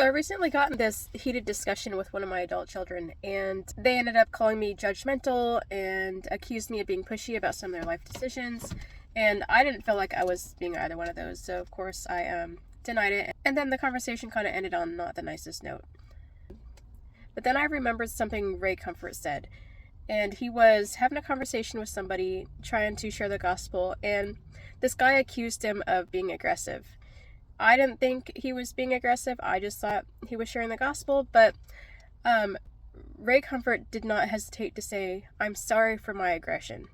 So I recently got in this heated discussion with one of my adult children, and they ended up calling me judgmental and accused me of being pushy about some of their life decisions. And I didn't feel like I was being either one of those, so of course I denied it. And then the conversation kind of ended on not the nicest note. But then I remembered something Ray Comfort said, and he was having a conversation with somebody trying to share the gospel, and this guy accused him of being aggressive. I didn't think he was being aggressive. I just thought he was sharing the gospel. But Ray Comfort did not hesitate to say, "I'm sorry for my aggression."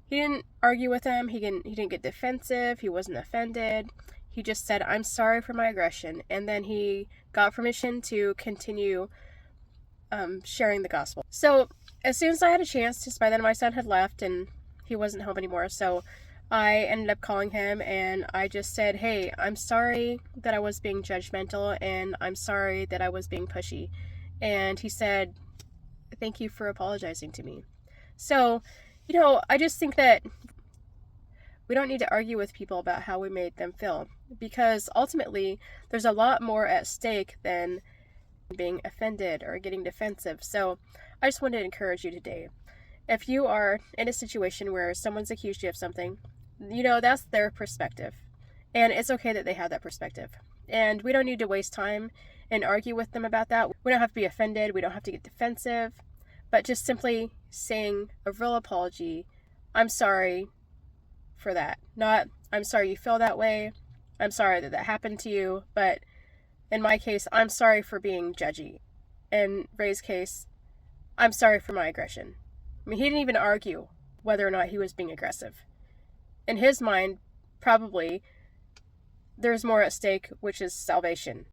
He didn't argue with him. He didn't get defensive. He wasn't offended. He just said, "I'm sorry for my aggression," and then he got permission to continue sharing the gospel. So as soon as I had a chance, just by then my son had left and he wasn't home anymore. So I ended up calling him and I just said, "Hey, I'm sorry that I was being judgmental and I'm sorry that I was being pushy." And he said, "Thank you for apologizing to me." So, I just think that we don't need to argue with people about how we made them feel, because ultimately there's a lot more at stake than being offended or getting defensive. So I just wanted to encourage you today. If you are in a situation where someone's accused you of something, that's their perspective. And it's okay that they have that perspective. And we don't need to waste time and argue with them about that. We don't have to be offended. We don't have to get defensive. But just simply saying a real apology, "I'm sorry for that." Not, "I'm sorry you feel that way. I'm sorry that that happened to you." But in my case, "I'm sorry for being judgy." In Ray's case, "I'm sorry for my aggression." I mean, he didn't even argue whether or not he was being aggressive. In his mind, probably, there's more at stake, which is salvation.